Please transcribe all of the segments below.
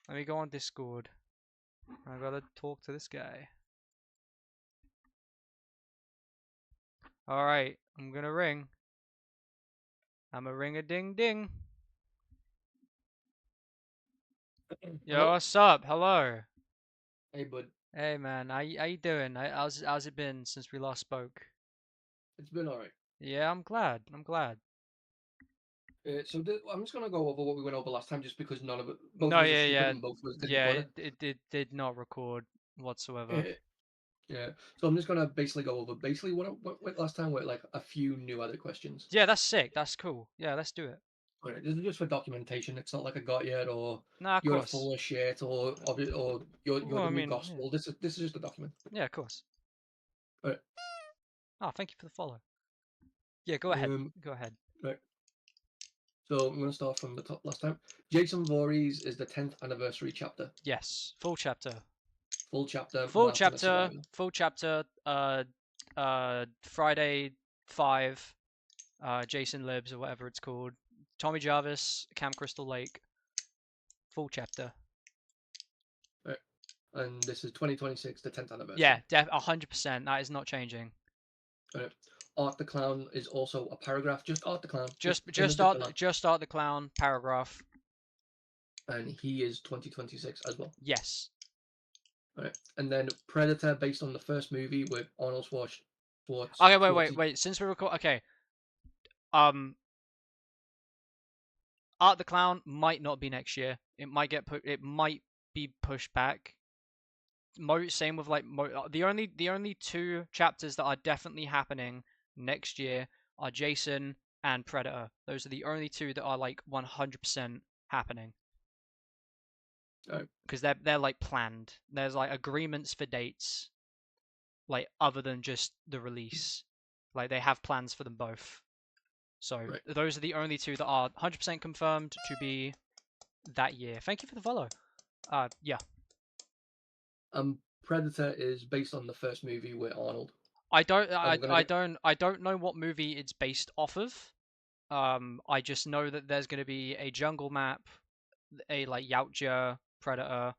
Let me go on Discord. I gotta talk to this guy. Alright, I'm gonna ring. I'm a ring-a-ding-ding. Yo, Hello? what's up? Hello. Hey, bud. Hey, man. How you doing? How's it been since we last spoke? It's been alright. Yeah, I'm glad. I'm glad. I'm just gonna go over what we went over last time, just because none of it, both No, of us are yeah, stupid yeah, and both of us didn't yeah. record It did not record whatsoever. it. Yeah. So I'm just gonna basically go over what went last time were like a few new other questions. Yeah, that's sick. That's cool. Yeah, let's do it. Alright, this is just for documentation. It's not like I got yet, or Nah, of you're a course. full of shit, or you're Well, the I new mean, yeah, gospel. This is just a document. yeah, of course. Alright. Oh, thank you for the follow. Yeah, go ahead. Um. Go ahead. Right. So I'm gonna start from the top last time. Jason Voorhees is the 10th anniversary chapter. Yes, full chapter. Full chapter. Full Mark and the chapter. Survivor. Full chapter. Friday 5. Jason Libs or whatever it's called. Tommy Jarvis, Camp Crystal Lake. Full chapter. Right. And this is 2026, the 10th anniversary. Yeah, 100%. That is not changing. Right. Art the Clown is also a paragraph. Just Art the Clown. Just Art the Clown paragraph. And he is 2026 as well. Yes. Right. And then Predator, based on the first movie with Arnold Schwarzenegger. Okay, wait. Since we record, okay. Art the Clown might not be next year. It might get put. It might be pushed back. Same with like the only two chapters that are definitely happening next year are Jason and Predator. Those are the only two that are like 100% happening. Because they're like planned. There's like agreements for dates, like other than just the release. Like they have plans for them both. So those are the only two that are 100% confirmed to be that year. Thank you for the follow. Yeah. Predator is based on the first movie with Arnold. I don't know what movie it's based off of. I just know that there's going to be a jungle map, a like Yautja Predator,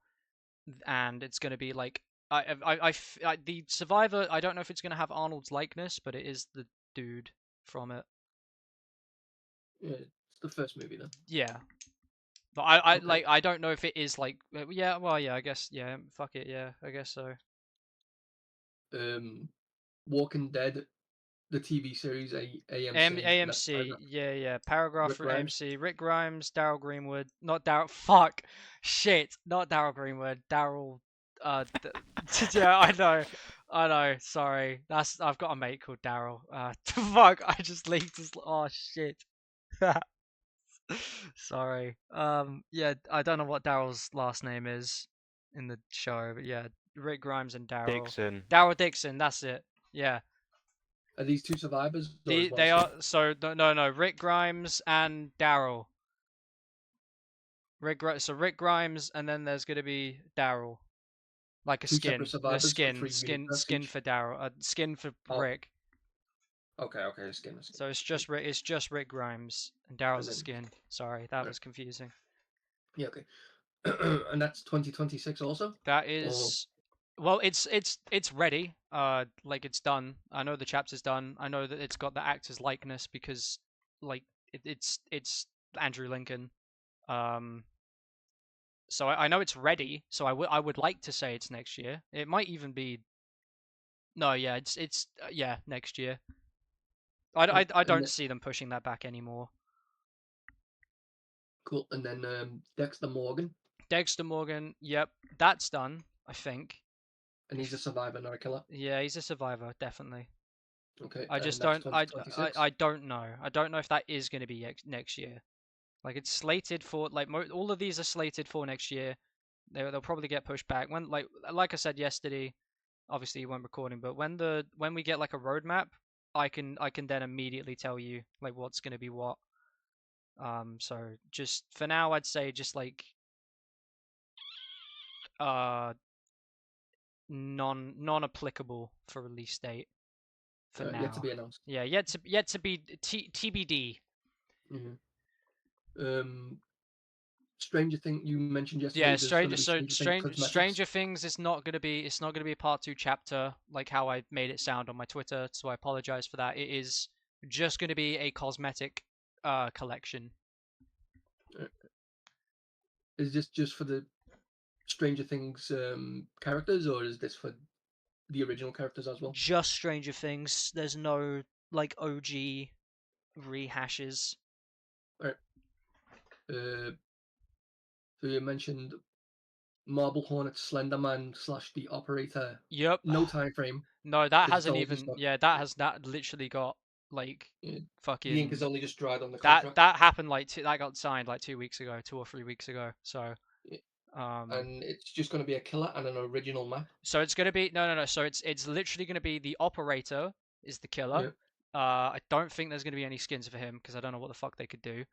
and it's going to be like the Survivor. I don't know if it's going to have Arnold's likeness, but it is the dude from it. Yeah, it's the first movie then. Yeah, but I don't know if it is like yeah. Well, yeah, I guess yeah. Fuck it, yeah. I guess so. Walking Dead, the TV series, AMC. AMC, yeah. Paragraph Rick for Grimes. AMC. Rick Grimes, Daryl Greenwood, not Daryl. Fuck, shit, not Daryl Greenwood. Daryl. Yeah, I know. Sorry, I've got a mate called Daryl. Fuck, I just leaked his. Oh shit. Sorry. Yeah, I don't know what Daryl's last name is in the show, but yeah, Rick Grimes and Daryl. Dixon. Daryl Dixon. That's it. Yeah. Are these two survivors? They are so no Rick Grimes and Daryl. Rick Grimes and then there's gonna be Daryl, like a two skin, separate survivors skin for Daryl, skin for Rick. Okay, skin. So it's just Rick Grimes and Daryl's a skin. Sorry, that was confusing. Yeah, okay. And that's 2026 also. That is. Well, it's ready. Like it's done. I know the chapter's done. I know that it's got the actor's likeness because, like, it's Andrew Lincoln. So I know it's ready. So I would like to say it's next year. It might even be. No, yeah, it's yeah next year. I don't see them pushing that back anymore. Cool. And then Dexter Morgan. Dexter Morgan. Yep, that's done. I think. And he's a survivor, not a killer. Yeah, he's a survivor, definitely. Okay. I just don't. I don't know. I don't know if that is going to be next year. Like it's slated for like all of these are slated for next year. They'll probably get pushed back. When like I said yesterday, obviously you weren't recording, but when we get like a roadmap, I can then immediately tell you like what's going to be what. So just for now, I'd say just like non-applicable for release date. For now. Yet to be announced. Yeah, yet to be TBD. Mm-hmm. Stranger Thing you mentioned yesterday. Yeah, There's going to be Stranger Thing cosmetics. Stranger Things is not gonna be a part 2 chapter like how I made it sound on my Twitter, so I apologize for that. It is just gonna be a cosmetic collection. Is this just for the Stranger Things characters, or is this for the original characters as well? Just Stranger Things. There's no like OG rehashes. Right. So you mentioned Marble Hornet, Slenderman / the Operator. Yep. No time frame No, that because it's hasn't all just even. got. Yeah, that literally got like Yeah, the ink fucking is only just dried on the that contract. that happened like that got signed like 2 weeks ago, 2 or 3 weeks ago. So Yeah, um, and it's just going to be a killer and an original map. so it's gonna be no. So it's literally gonna be the operator is the killer. Yeah. I don't think there's gonna be any skins for him because I don't know what the fuck they could do.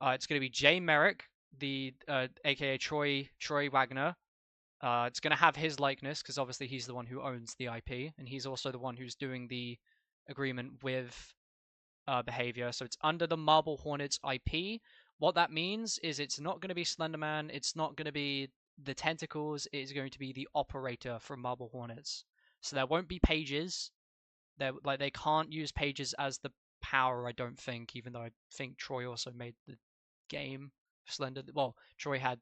It's gonna be Jay Merrick, the aka Troy Wagner. It's going to have his likeness because obviously he's the one who owns the IP, and he's also the one who's doing the agreement with Behavior. So it's under the Marble Hornets IP. What that means is it's not going to be Slenderman. It's not going to be the tentacles. It is going to be the operator from Marble Hornets. So there won't be pages. They can't use pages as the power. I don't think, even though I think Troy also made the game Slender. Well, Troy had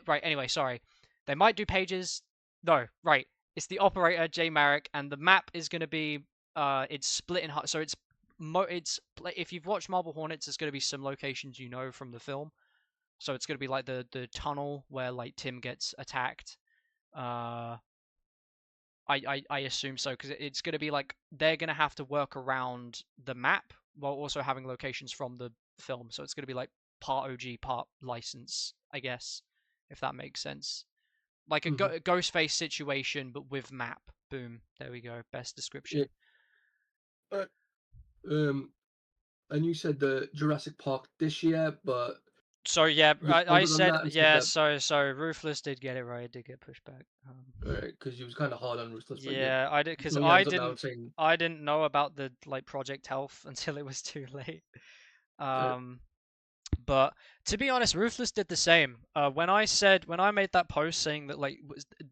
right. Anyway, sorry. They might do pages. No, right. It's the operator J Marek, and the map is going to be it's split in half. So it's if you've watched Marble Hornets, it's going to be some locations you know from the film. So it's going to be like the tunnel where like Tim gets attacked. Uh, I assume so because it's going to be like they're going to have to work around the map while also having locations from the film. So it's going to be like part OG, part license, I guess, if that makes sense. Like a Mm-hmm. Ghostface situation, but with map. Boom. There we go. Best description. Yeah. Um, and you said the Jurassic Park this year, but So yeah, you I responded on said that and said yeah. that So Ruthless did get it right. It did get pushed back. because you was kind of hard on Ruthless, but yeah. Yeah, I did because So he ends up now saying, I didn't know about the like Project Health until it was too late. uh, Um, But to be honest, Ruthless did the same. When I made that post saying that like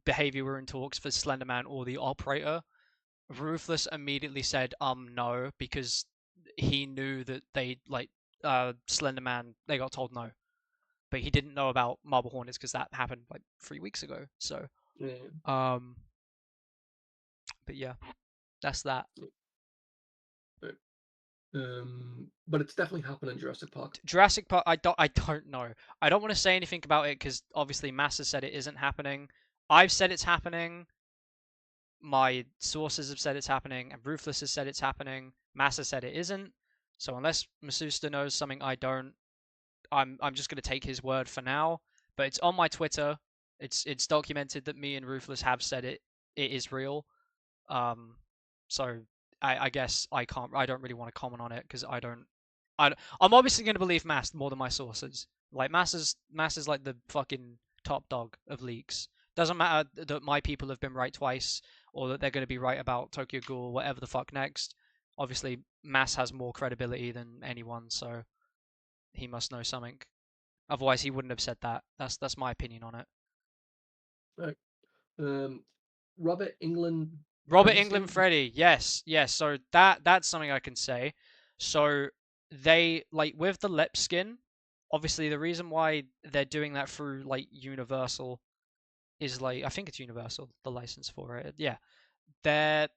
Behavior were in talks for Slenderman or the Operator, Ruthless immediately said no because he knew that they like Slenderman. They got told no, but he didn't know about Marble Hornets because that happened like 3 weeks ago. So yeah, um, but yeah, that's that. uh, but it's definitely happened in Jurassic Park. Jurassic Park. I don't know. I don't want to say anything about it because obviously Mass has said it isn't happening. I've said it's happening. My sources have said it's happening, and Ruthless has said it's happening. Massa said it isn't. So unless Masusta knows something I don't, I'm just gonna take his word for now. But it's on my Twitter. It's documented that me and Ruthless have said it is real. Um, so I guess I don't really want to comment on it because I'm obviously gonna believe Mass more than my sources. Like Mass is like the fucking top dog of leaks. Doesn't matter that my people have been right twice or that they're going to be right about Tokyo Ghoul, whatever the fuck next. Obviously, Mass has more credibility than anyone, so he must know something. Otherwise, he wouldn't have said that. That's my opinion on it. Right. Um, Robert England, Robert Freddy England skin. Freddy, yes, yes. So that's something I can say. So they like with the lip skin. Obviously, the reason why they're doing that through like Universal is like I think it's Universal, the license for it. Yeah, they're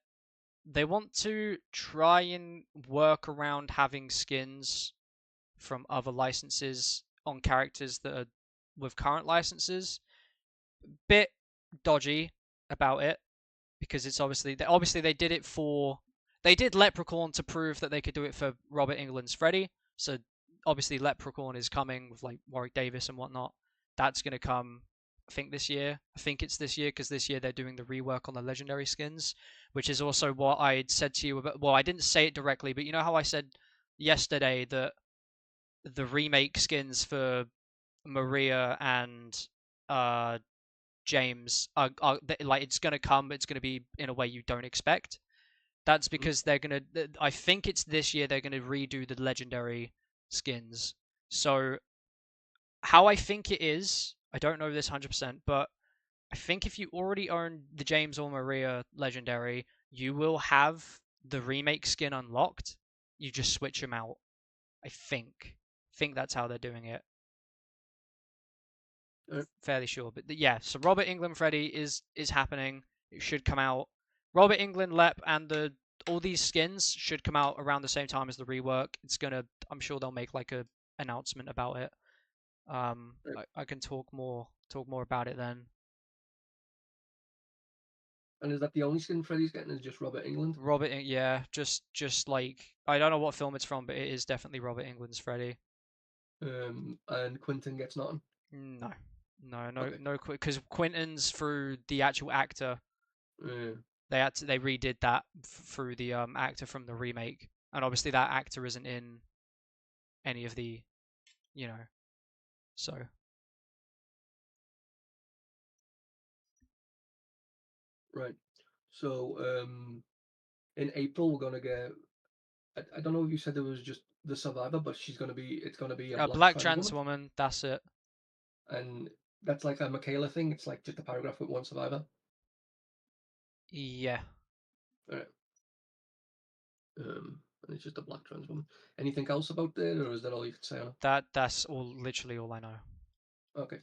they want to try and work around having skins from other licenses on characters that are with current licenses. Bit dodgy about it because it's obviously they did it for they did Leprechaun to prove that they could do it for Robert England's Freddy. So obviously Leprechaun is coming with like Warwick Davis and whatnot. That's gonna come I think this year. I think it's this year because this year they're doing the rework on the legendary skins, which is also what I said to you about. Well, I didn't say it directly, but you know how I said yesterday that the remake skins for Maria and uh, James are like it's gonna come. It's gonna be in a way you don't expect. That's because they're gonna. I think it's this year they're gonna redo the legendary skins. So how I think it is, I don't know this 100%, but I think if you already own the James or Maria Legendary, you will have the remake skin unlocked. You just switch them out. I think that's how they're doing it. Fairly sure, but yeah. So Robert England Freddy is happening. It should come out. Robert England Lep and the all these skins should come out around the same time as the rework. It's gonna. I'm sure they'll make like a announcement about it. I can talk more about it then. And is that the only skin Freddy's getting? Is just Robert England? Robert, yeah, just like I don't know what film it's from, but it is definitely Robert England's Freddy. And Quentin gets nothing. No, because Quentin's through the actual actor. They redid that through the actor from the remake, and obviously that actor isn't in any of the, so. Right. So in April we're gonna get. I don't know if you said there was just the survivor, but it's gonna be a A black black trans trans woman, woman, that's it. and that's like a Michaela thing. It's like just a paragraph with one survivor. Yeah. All right. And it's just a black trans woman. Anything else about it, or is that all you could say on it? That's literally all I know. Okay.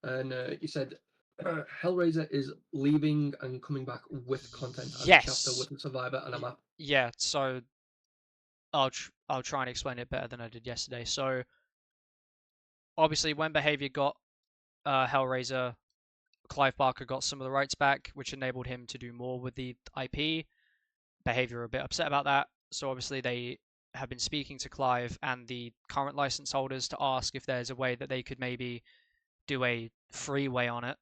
And you said Hellraiser is leaving and coming back with content as a chapter Yes. with a survivor and a map. Yeah. So I'll try and explain it better than I did yesterday. So obviously, when Behavior got Hellraiser, Clive Barker got some of the rights back, which enabled him to do more with the IP. Behavior were a bit upset about that, so obviously they have been speaking to Clive and the current license holders to ask if there's a way that they could maybe do a freeway on it,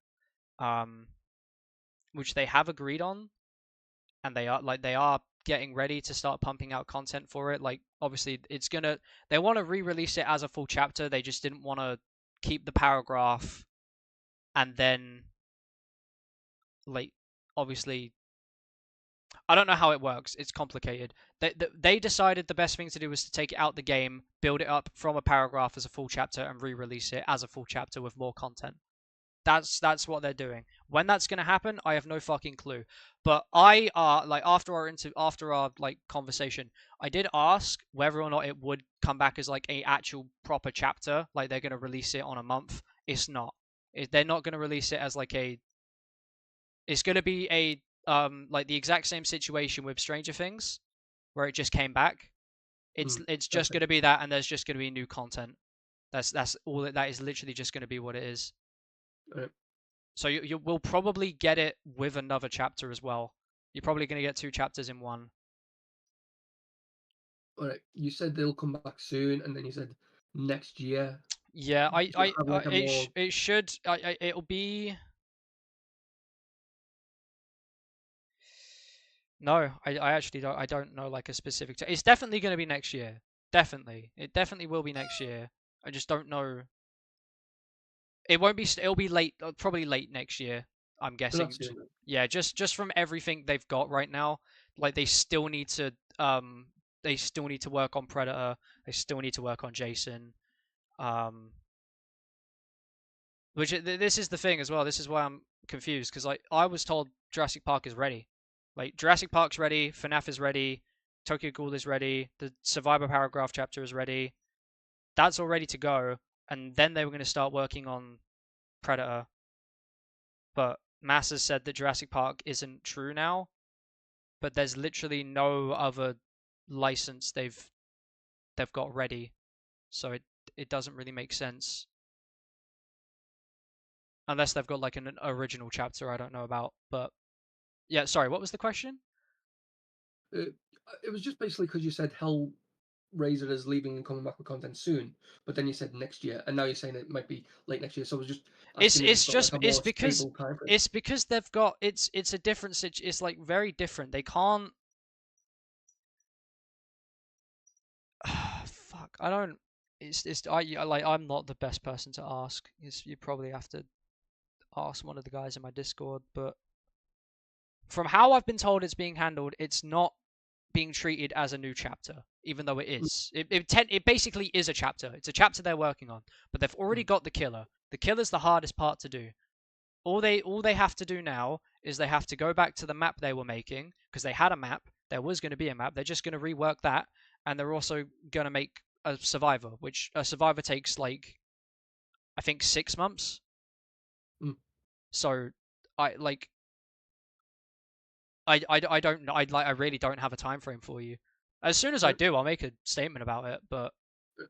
which they have agreed on, and they are getting ready to start pumping out content for it. Like obviously they want to re-release it as a full chapter. They just didn't want to keep the paragraph and then like obviously I don't know how it works. It's complicated. They decided the best thing to do was to take it out the game, build it up from a paragraph as a full chapter, and re-release it as a full chapter with more content. That's what they're doing. When that's gonna happen, I have no fucking clue. But I like after our like conversation, I did ask whether or not it would come back as like a actual proper chapter, like they're gonna release it on a month. It's not. They're not gonna release it as like a. It's gonna be a like the exact same situation with Stranger Things, where it just came back. It's just gonna be that, and there's just gonna be new content. That's all. That is literally just gonna be what it is. Right. So you will probably get it with another chapter as well. You're probably gonna get 2 chapters in one. All right. You said they'll come back soon, and then you said next year. Yeah, Have like a more. it should. It'll be. No, I actually don't. I don't know like a specific. It's definitely going to be next year. Definitely, it definitely will be next year. I just don't know. It won't be. It'll be late. Probably late next year. I'm guessing. Yeah, just from everything they've got right now, like they still need to. They still need to work on Predator. They still need to work on Jason. Which this is the thing as well. This is why I'm confused because like I was told Jurassic Park is ready. Like Jurassic Park's ready, FNAF is ready, Tokyo Ghoul is ready, the Survivor Paragraph chapter is ready. That's all ready to go, and then they were going to start working on Predator. But Mass has said that Jurassic Park isn't true now, but there's literally no other license they've got ready, so it doesn't really make sense unless they've got like an original chapter I don't know about. But yeah, sorry, what was the question? It was just basically because you said Hellraiser is leaving and coming back with content soon, but then you said next year, and now you're saying it might be late next year. So I was just asking if you've got like a more stable time frame. It's because they've got it's a different it's like very different. They can't. Fuck, I don't. It's I'm not the best person to ask. You probably have to ask one of the guys in my Discord, but from how I've been told it's being handled, it's not being treated as a new chapter, even though it is. It basically is a chapter. It's a chapter they're working on, but they've already got the killer. The killer's the hardest part to do. All they have to do now is they have to go back to the map they were making, because they had a map. There was going to be a map. They're just going to rework that, and they're also going to make a survivor, which a survivor takes like, I think, 6 months. So I like I don't know. I really don't have a time frame for you. As soon as I do, I'll make a statement about it. But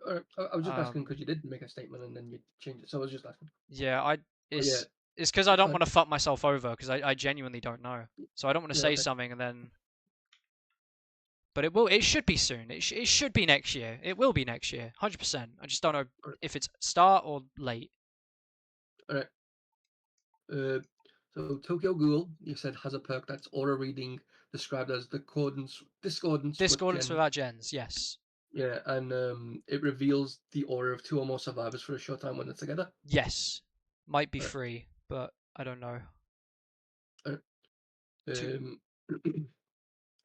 I was just asking because you did make a statement and then you changed it, so I was just asking. Yeah, it's because I don't want to fuck myself over, because I genuinely don't know. So I don't want to say something and then. But it should be soon. It should be next year. It will be next year, 100%. I just don't know if it's start or late. Alright. So Tokyo Ghoul, you said, has a perk that's aura reading, described as discordance without gens, yes. Yeah, and it reveals the aura of 2 or more survivors for a short time when they're together. Yes, might be free, but I don't know.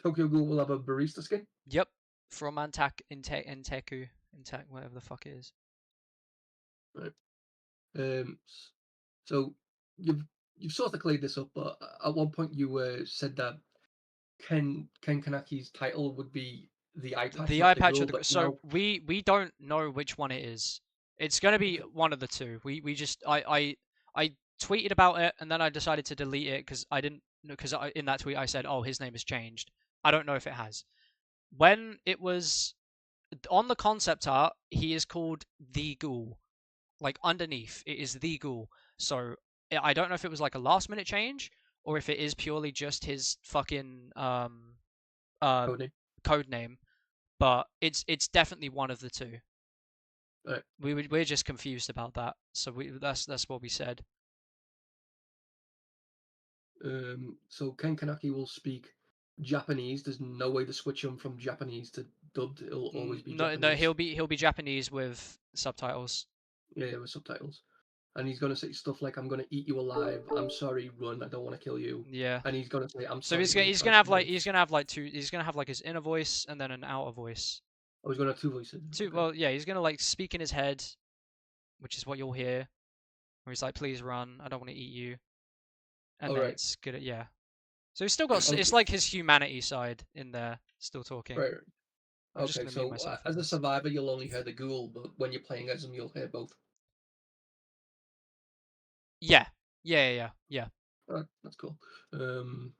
Tokyo Ghoul will have a barista skin. Yep, from Inteku, whatever the fuck it is. Right. So you've sort of cleared this up, but at one point you said that Kaneki's title would be the eye patch. The eye patch of the so we don't know which one it is. It's gonna be one of the two. We just I tweeted about it, and then I decided to delete it because I didn't, because in that tweet I said, oh, his name has changed. I don't know if it has. When it was on the concept art, he is called the Ghoul. Like underneath, it is the Ghoul. So I don't know if it was like a last minute change or if it is purely just his fucking code name. But it's definitely one of the two. Right. We're just confused about that. So that's what we said. So Kaneki will speak Japanese. There's no way to switch him from Japanese to dubbed. It'll always be Japanese. No, he'll be Japanese with subtitles. Yeah, with subtitles. And he's gonna say stuff like, "I'm gonna eat you alive. I'm sorry, run. I don't want to kill you." Yeah. And he's gonna say, "I'm so sorry." he's gonna have like he's gonna have like his inner voice and then an outer voice. Oh, he's gonna have 2 voices. Okay. Well, yeah, he's gonna like speak in his head, which is what you'll hear, where he's like, "Please run. I don't want to eat you." And then it's good. Yeah. So he's still got. It's like his humanity side in there, still talking. Right. Okay, so as a survivor, you'll only hear the Ghoul, but when you're playing as him, you'll hear both. Yeah. That's cool. You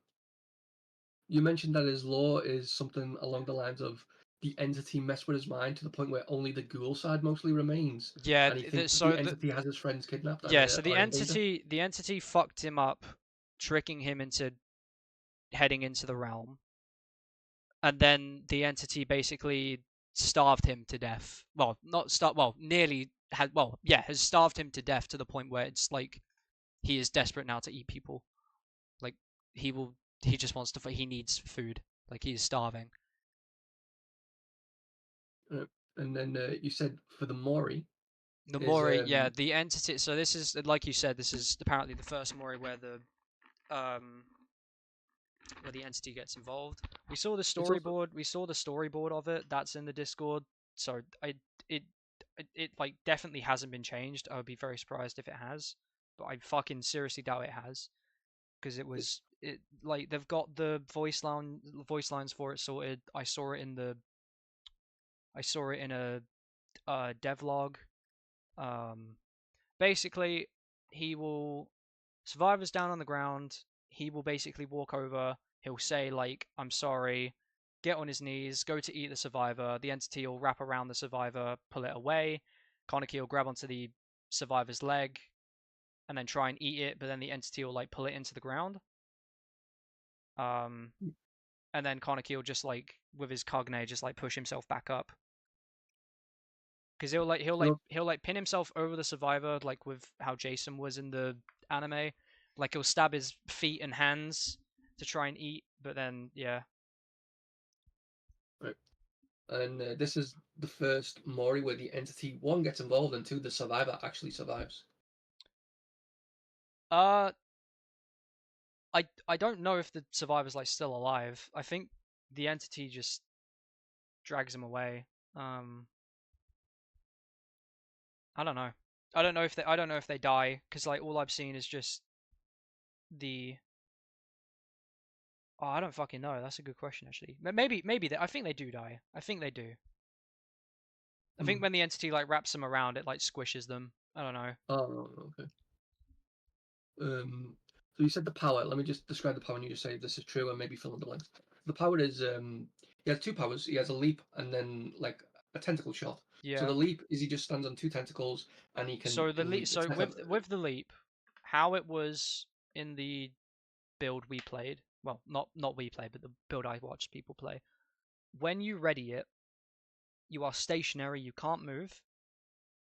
mentioned that his lore is something along the lines of the entity messed with his mind to the point where only the Ghoul side mostly remains. Yeah. And he thinks the entity has his friends kidnapped. Yeah. So the entity fucked him up, tricking him into heading into the realm, and then the entity basically starved him to death. Well, not starved. Well, nearly had. Well, yeah, has starved him to death to the point where it's like he is desperate now to eat people. Like he just wants to. He needs food. Like he is starving. And then you said for the Mori. The Mori, yeah, the entity. So this is, like you said, this is apparently the first Mori where the entity gets involved. We saw the storyboard. We saw the storyboard of it. That's in the Discord. So it like definitely hasn't been changed. I would be very surprised if it has, but I fucking seriously doubt it has, because it like they've got the voice lines for it sorted. I saw it in a devlog. Basically, survivors down on the ground. He will basically walk over. He'll say like, "I'm sorry," get on his knees, go to eat the survivor. The entity will wrap around the survivor, pull it away. Kaneki will grab onto the survivor's leg, and then try and eat it. But then the entity will like pull it into the ground. And then Kaneki will just like with his cogne just like push himself back up. Because he'll pin himself over the survivor, like with how Jason was in the anime. Like he'll stab his feet and hands to try and eat, but then yeah. Right. And this is the first Mori where the entity, 1, gets involved, and 2, the survivor actually survives. I don't know if the survivor's like still alive. I think the entity just drags him away. I don't know. I don't know if they die, because like all I've seen is just the. Oh, I don't fucking know. That's a good question, actually. Maybe I think they do die. I think they do. I think when the entity like wraps them around, it like squishes them. I don't know. Oh, okay. So you said the power. Let me just describe the power, and you just say if this is true, and maybe fill in the blanks. The power is he has two powers. He has a leap and then like a tentacle shot. So Yeah. the leap is he just stands on two tentacles and he can So the leap. leap. It's So like a with the leap, how it was in the build we played. Well, not we played, but the build I watched people play. When you ready it, you are stationary. You can't move.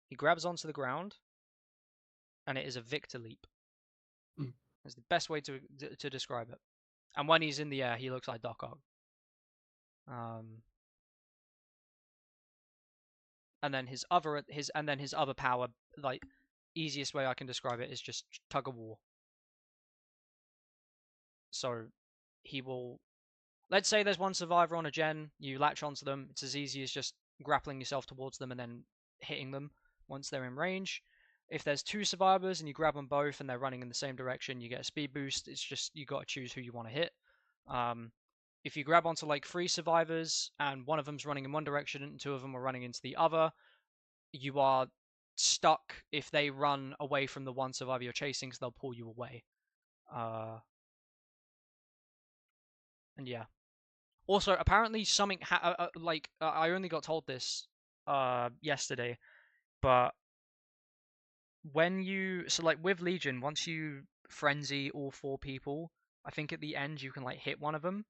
He grabs onto the ground, and it is a victor leap. That's the best way to describe it. And when he's in the air, he looks like Doc Ock. And then his other power, like easiest way I can describe it is just tug of war. So he will, let's say there's one survivor on a gen, you latch onto them. It's as easy as just grappling yourself towards them and then hitting them once they're in range. If there's two survivors and you grab them both and they're running in the same direction, you get a speed boost. It's just you got to choose who you want to hit. If you grab onto like three survivors and one of them's running in one direction and two of them are running into the other, you are stuck if they run away from the one survivor you're chasing, so they'll pull you away. And yeah. Also, apparently something I only got told this yesterday, but when you with Legion, once you frenzy all four people, I think at the end you can like hit one of them.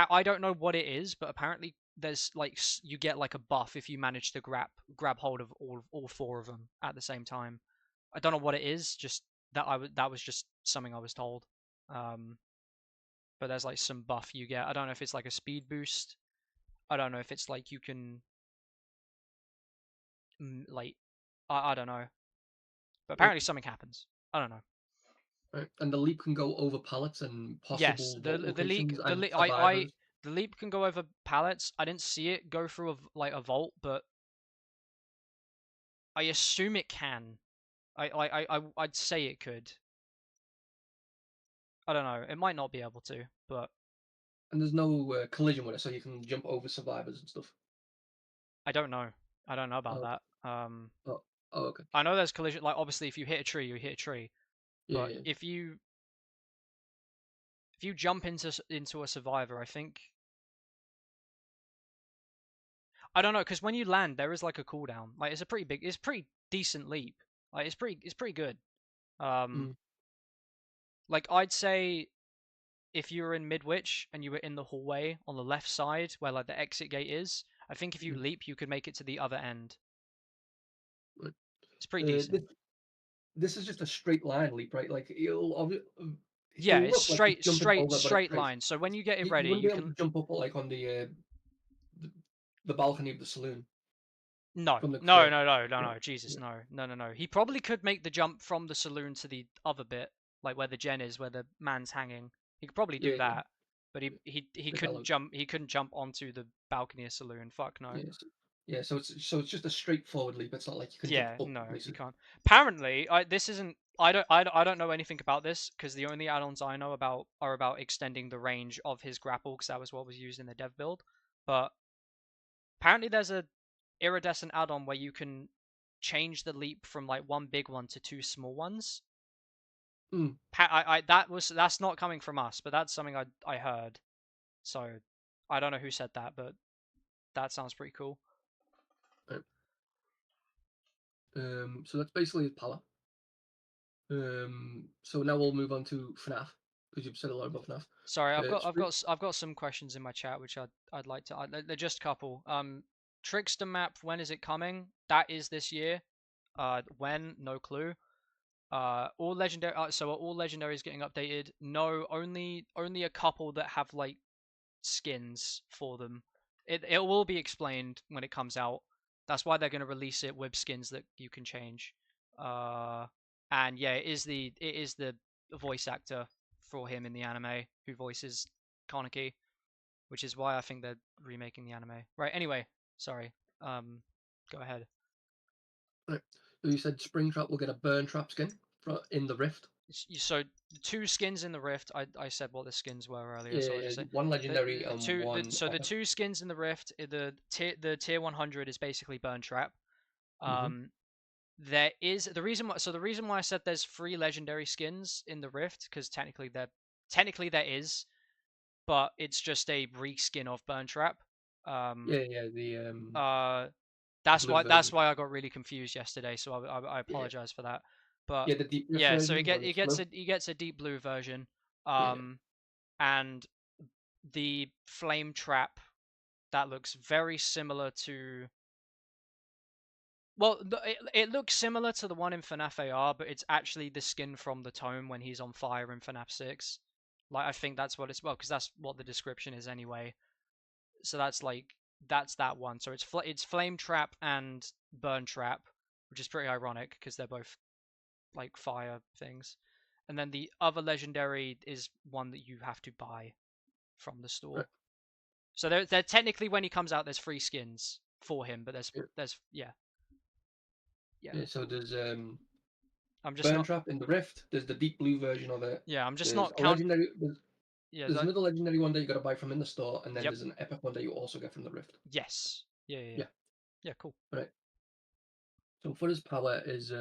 I don't know what it is, but apparently there's like you get like a buff if you manage to grab hold of all four of them at the same time. I don't know what it is, just that was just something I was told. But there's like some buff you get. I don't know if it's like a speed boost. I don't know if it's like you can like I don't know. But apparently something happens. I don't know. Right. And the leap can go over pallets and Yes, possible vault locations and I survivors. the leap can go over pallets. I didn't see it go through a vault, but I assume it can. I'd say it could. I don't know. It might not be able to, but And there's no collision with it, so you can jump over survivors and stuff. I don't know. I don't know about Oh, that. oh, oh, okay. I know there's collision. Like obviously, if you hit a tree, you hit a tree. Yeah, But yeah. if you jump into a survivor, I think I don't know, because when you land, there is like a cooldown. Like it's pretty decent leap. Like it's pretty good. Mm. Like I'd say if you were in Midwich and you were in the hallway on the left side where like the exit gate is, I think if you leap, you could make it to the other end. Right. It's pretty decent. This is just a straight line leap, right? Like Yeah, he'll it's look like he's jumping over, but it's straight straight. line. So when you get it You ready, wouldn't you be able can to jump up like on the balcony of the saloon no, from the no, crib. no, no, no, Yeah, no, Jesus, yeah, no, no, no, no. He probably could make the jump from the saloon to the other bit, like where the gen is, where the man's hanging. He could probably do yeah, yeah. that, but he Check that couldn't out. jump. He couldn't jump onto the balcony of saloon. Fuck no. Yes. Yeah, so it's just a straightforward leap. It's not like you can jump Yeah, up, no, you basically. can't. Apparently, this isn't. I don't know anything about this because the only add-ons I know about are about extending the range of his grapple because that was what was used in the dev build. But apparently, there's a iridescent add-on where you can change the leap from like one big one to two small ones. Mm. That's not coming from us, but that's something I heard. So I don't know who said that, but that sounds pretty cool. Right. So that's basically his power. So now we'll move on to FNAF because you've said a lot about FNAF. Sorry, Spring. I've got some questions in my chat which I'd like to. They're just a couple. Trickster map. When is it coming? That is this year. When? No clue. All legendary. So are all legendaries getting updated? No, only a couple that have like skins for them. It will be explained when it comes out. That's why they're going to release it with skins that you can change. And yeah, it is the voice actor for him in the anime who voices Kaneki. which is why I think they're remaking the anime. Right. Anyway, sorry. Go ahead. Right. So you said SpringTrap will get a burn trap skin in the Rift. So 2 skins in the Rift. I said what the skins were earlier, so I'll just say one legendary and one. the 2 skins in the Rift. The tier 100 is basically Burn Trap. There is the reason why I said there's 3 legendary skins in the Rift, because technically there is, but it's just a reskin of Burn Trap. The That's blue why version. I got really confused yesterday. So I Yeah, apologize for that. But yeah, the deep Rift yeah, so version when he it's blue. gets a deep blue version. Yeah, And the flame trap, that looks very similar to. Well, it looks similar to the one in FNAF AR, but it's actually the skin from the tome when he's on fire in FNAF 6. Like, I think that's what it's, well, because that's what the description is anyway. So that's that one. So it's flame trap and burn trap, which is pretty ironic because they're both like fire things. And then the other legendary is one that you have to buy from the store. right. So they're technically, when he comes out, there's 3 skins for him, but there's yeah. So there's I'm just burn not. trap in the Rift. There's the deep blue version of it. Yeah, I'm just There's not a count. legendary. Yeah, There's another legendary one that you got to buy from in the store, and then yep. there's an epic one that you also get from the Rift. Yes. Yeah. Yeah. Yeah. Cool. Right. So for his power is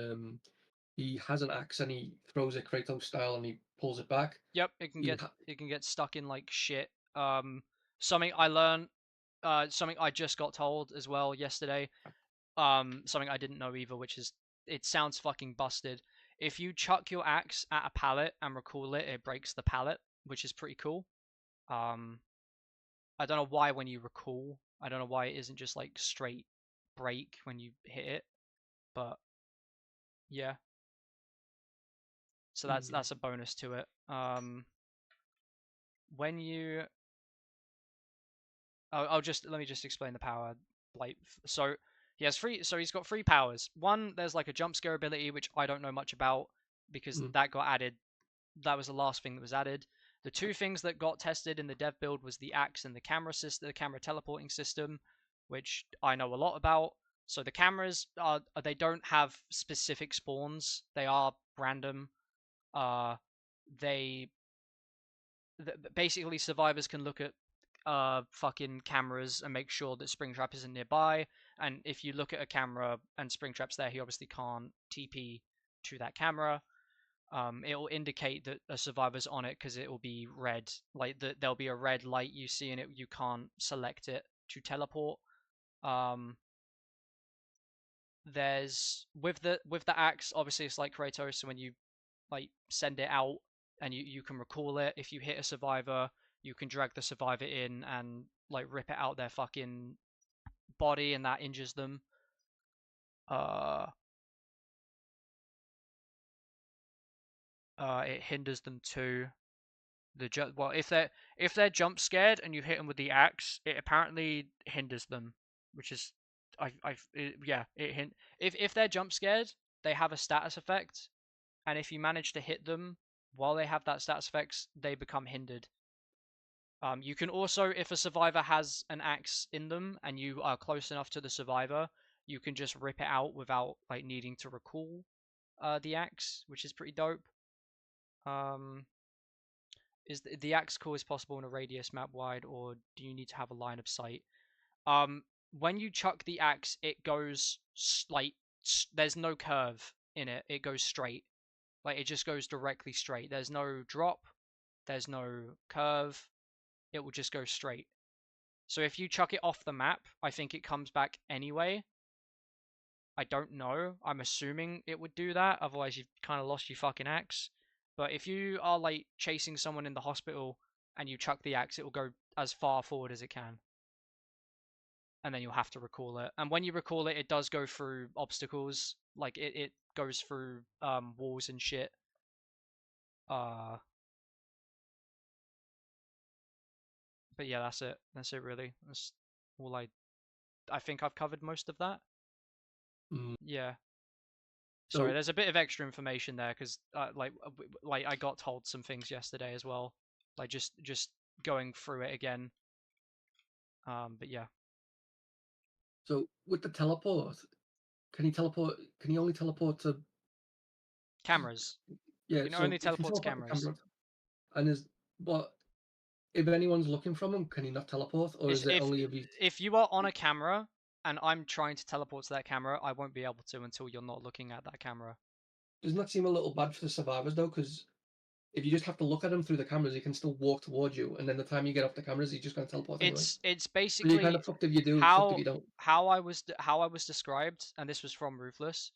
he has an axe and he throws it Kratos style and he pulls it back. Yep. It can get stuck in like shit. Something I learned. Something I just got told as well yesterday. Something I didn't know either, which is, it sounds fucking busted. If you chuck your axe at a pallet and recall it, it breaks the pallet, which is pretty cool. I don't know why when you recall, I don't know why it isn't just like straight break when you hit it, but yeah. So that's a bonus to it. When you, let me just explain the power. Like, so he has 3. So he's got 3 powers. One, there's like a jump scare ability, which I don't know much about because that got added. That was the last thing that was added. The 2 things that got tested in the dev build was the axe and the camera system, the camera teleporting system, which I know a lot about. So the cameras they don't have specific spawns. They are random. They basically, survivors can look at fucking cameras and make sure that Springtrap isn't nearby. And if you look at a camera and Springtrap's there, he obviously can't TP to that camera. It will indicate that a survivor's on it because it will be red. Like there'll be a red light you see in it. You can't select it to teleport. There's with the axe, obviously it's like Kratos. So when you like send it out and you can recall it, if you hit a survivor, you can drag the survivor in and like rip it out their fucking body, and that injures them. It hinders them too. Well, if they're jump scared and you hit them with the axe, it apparently hinders them, which is if they're jump scared, they have a status effect, and if you manage to hit them while they have that status effect, they become hindered. You can also, if a survivor has an axe in them and you are close enough to the survivor, you can just rip it out without like needing to recall the axe, which is pretty dope. Is the axe call is possible in a radius map wide, or do you need to have a line of sight? When you chuck the axe, it goes like there's no curve in it. It goes straight. Like, it just goes directly straight. There's no drop. There's no curve. It will just go straight. So if you chuck it off the map, I think it comes back anyway. I don't know. I'm assuming it would do that. Otherwise, you've kind of lost your fucking axe. But if you are like chasing someone in the hospital and you chuck the axe, it will go as far forward as it can. And then you'll have to recall it. And when you recall it, it does go through obstacles. Like it goes through walls and shit. But yeah, that's it. That's it really. That's all I think I've covered most of that. Yeah. Sorry, there's a bit of extra information there because like I got told some things yesterday as well. Like just going through it again. But yeah. So with the teleport, can he teleport? Can he only teleport to Cameras. You Yeah. can So only if he teleport to teleport to cameras. camera, and is but if anyone's looking from him, can he not teleport, or It's is it only if he? if you are on a camera and I'm trying to teleport to that camera, I won't be able to until you're not looking at that camera. Doesn't that seem a little bad for the survivors though? Because if you just have to look at him through the cameras, he can still walk towards you, and then the time you get off the cameras, he's just going to teleport anyway. It's So you're kind basically of fucked if you do, fucked if how you don't. how I was described, and this was from Ruthless.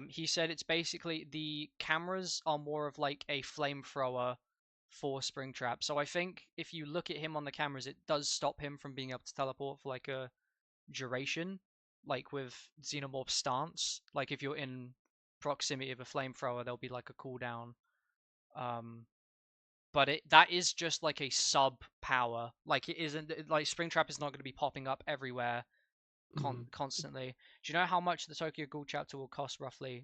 He said it's basically the cameras are more of like a flamethrower for Springtrap. So I think if you look at him on the cameras, it does stop him from being able to teleport for like a duration, like with Xenomorph stance. Like if you're in proximity of a flamethrower, there'll be like a cooldown. Um, but that is just like a sub power. Like it isn't like Springtrap is not going to be popping up everywhere constantly. Do you know how much the Tokyo Ghoul chapter will cost roughly?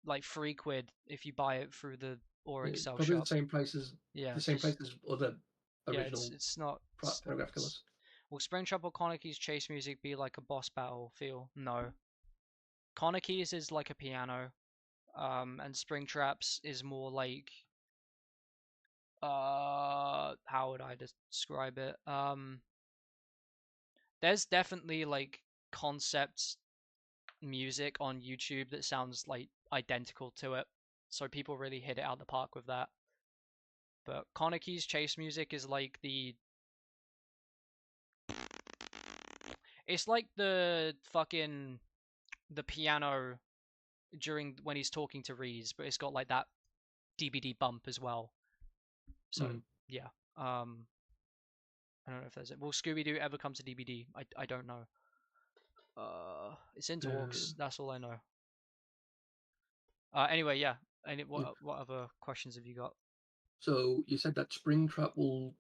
Like £3 if you buy it through the Yeah, Oryx Cell probably shop. Yeah, the same just price as other yeah, original it's not. paragraph killers. Will Springtrap or Kaneki's chase music be like a boss battle feel? No. Kaneki's is like a piano, and Springtrap's is more like how would I describe it? There's definitely like concept music on YouTube that sounds like identical to it, so people really hit it out the park with that. But Kaneki's chase music is like it's like the fucking the piano during when he's talking to Reese, but it's got like that DBD bump as well. So yeah, I don't know if there's it. Will Scooby Doo ever come to DBD? I don't know. It's in talks. That's all I know. Anyway, yeah. And what other questions have you got? So you said that Springtrap will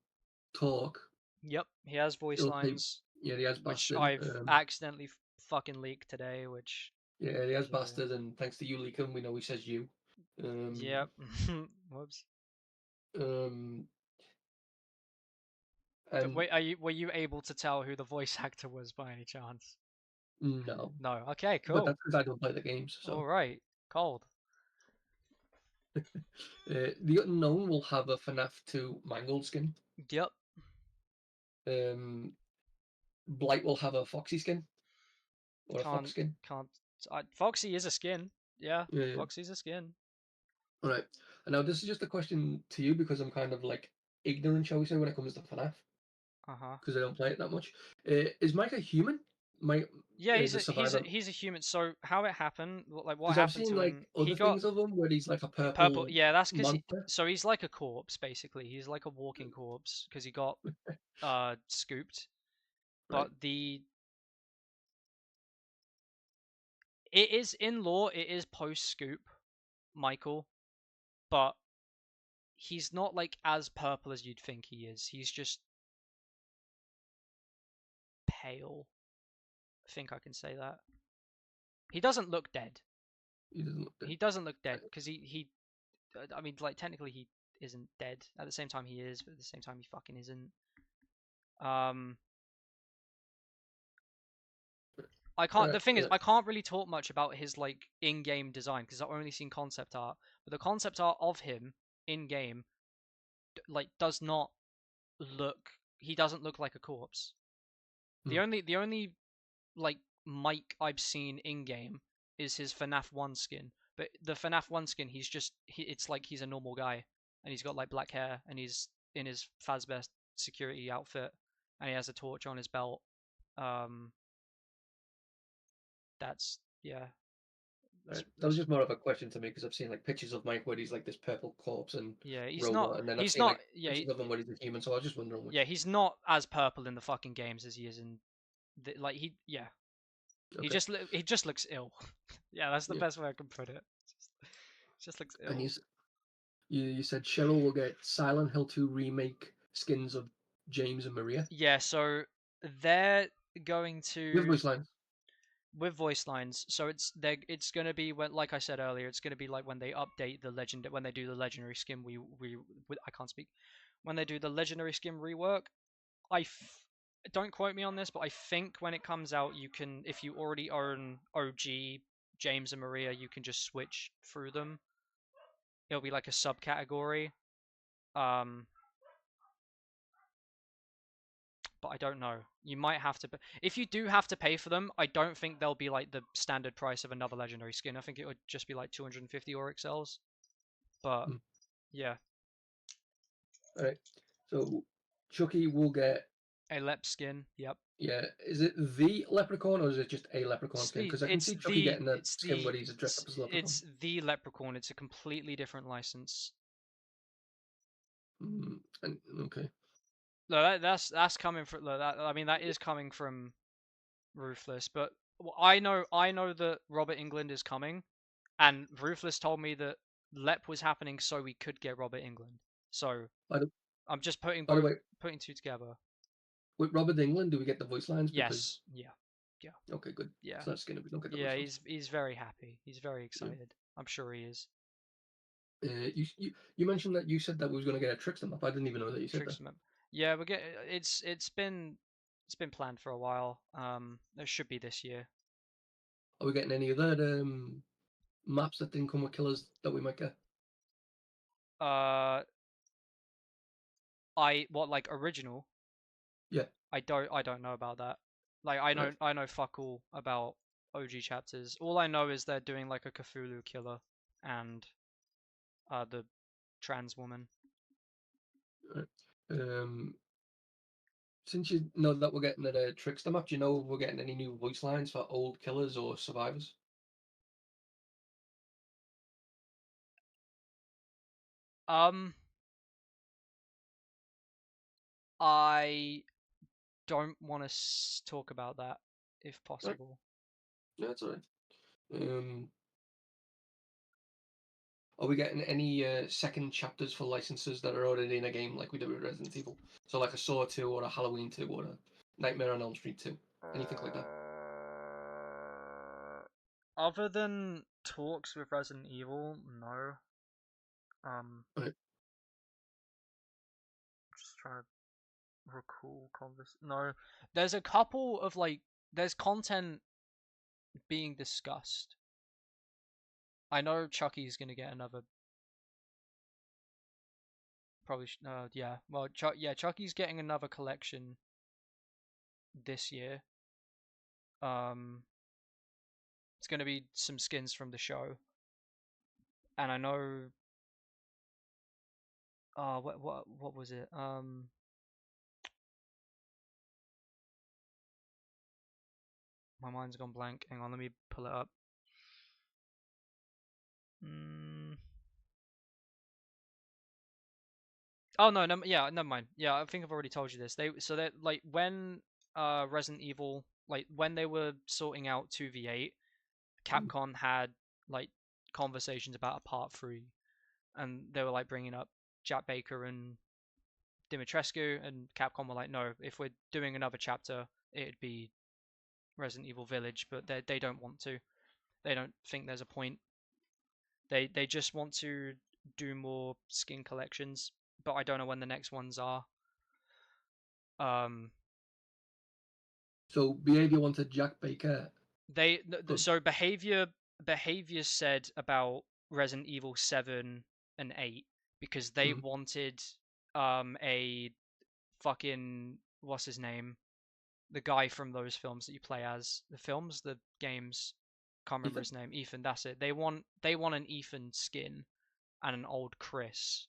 talk. Yep, he has voice lines. Yeah, he has which bastard. I've accidentally fucking leaked today. Which Yeah, he has bastard, and thanks to you leaking, we know he says you. Yep. Whoops. And Wait, were you able to tell who the voice actor was by any chance? no, No. Okay, but cool. that's because I don't play the games. So All right, cold. the Unknown will have a FNAF 2 Mangled skin. Yep. Blight will have a Foxy skin or a Fox skin. Can't. Foxy is a skin. Yeah, Yeah. Foxy's a skin. All right. And now this is just a question to you because I'm kind of like ignorant, shall we say, when it comes to FNAF. Because I don't play it that much. Is Mike a human? Yeah, he's survivor. he's a human. So how it happened? Like what Because I've happened seen to like him? other things of him where he's like a purple. purple. Yeah, that's because monster. So he's like a corpse basically. He's like a walking corpse because he got scooped. But Right. it is in lore. It is post scoop, Michael, but he's not like as purple as you'd think he is. He's just pale. I think I can say that. He doesn't look dead. He doesn't look dead because he. I mean, like technically he isn't dead. At the same time he is, but at the same time he fucking isn't. I can't. The thing is, I can't really talk much about his like in-game design because I've only seen concept art. But the concept art of him in game, like, does not look. He doesn't look like a corpse. The only like Mike I've seen in game is his FNAF 1 skin. But the FNAF 1 skin, it's like he's a normal guy, and he's got like black hair, and he's in his Fazbear security outfit, and he has a torch on his belt. That's yeah. That was just more of a question to me because I've seen like pictures of Mike where he's like this purple corpse and yeah, he's robot, not. and then I've He's seen not. like Yeah, pictures of him where he's a human. So I was just wondering which. yeah, he's not as purple in the fucking games as he is in like he. Yeah, he just looks ill. Yeah, that's the best way I can put it. Just looks ill. And you said Cheryl will get Silent Hill 2 remake skins of James and Maria. Yeah, so they're going to with voice lines. With voice lines, so it's going to be when, like I said earlier, it's going to be like when they update the legend, when they do the legendary skin. I can't speak. When they do the legendary skin rework, don't quote me on this, but I think when it comes out, you can, if you already own OG James and Maria, you can just switch through them. It'll be like a subcategory. But I don't know. You might have to. If you do have to pay for them, I don't think they'll be like the standard price of another legendary skin. I think it would just be like 250 XLs. But yeah. Alright. So Chucky will get A lep skin. Yep. Yeah, is it the leprechaun or is it just a leprechaun skin? Because I can see Chucky getting a skin where he's dressed up as a leprechaun. It's the leprechaun. It's a completely different license. Okay. No, that's coming from. I mean, that is coming from Ruthless. But I know that Robert England is coming, and Ruthless told me that Lep was happening so we could get Robert England. So I'm just putting two together. With Robert England, do we get the voice lines? Yes. Yeah. Okay, good. Yeah. So that's Skinno. We don't get the voice lines. He's very happy. He's very excited. Yeah. I'm sure he is. You mentioned that you said that we was going to get a Trickster map. I didn't even know that you said that. Map. Yeah, we get it's been planned for a while. It should be this year. Are we getting any other maps that didn't come with killers that we might get? Like original? Yeah. I don't know about that. Like I know fuck all about OG chapters. All I know is they're doing like a Cthulhu killer and the trans woman. Since you know that we're getting a Trickster map, do you know if we're getting any new voice lines for old killers or survivors? I don't want to talk about that, if possible. Yeah, that's alright. Are we getting any second chapters for licenses that are already in a game like we did with Resident Evil? So like a Saw 2 or a Halloween 2 or a Nightmare on Elm Street 2? Anything like that? Other than talks with Resident Evil, no. Right. Just trying to recall No, there's a couple of there's content being discussed. I know Chucky's gonna get another. Probably yeah. Well, Chucky's getting another collection this year. It's gonna be some skins from the show, and I know. What was it? My mind's gone blank. Hang on, let me pull it up. Oh no, yeah, never mind. Yeah, I think I've already told you this. That like when Resident Evil, like when they were sorting out 2v8, Capcom had like conversations about a part 3, and they were like bringing up Jack Baker and Dimitrescu, and Capcom were like, no, if we're doing another chapter, it'd be Resident Evil Village, but they don't want to. They don't think there's a point. They just want to do more skin collections, but I don't know when the next ones are. So Behavior wanted Jack Baker. So behavior said about Resident Evil 7 and 8 because they wanted a fucking what's his name, the guy from those films that you play as, the games, can't remember his name. Ethan, that's it. They want an Ethan skin and an old Chris.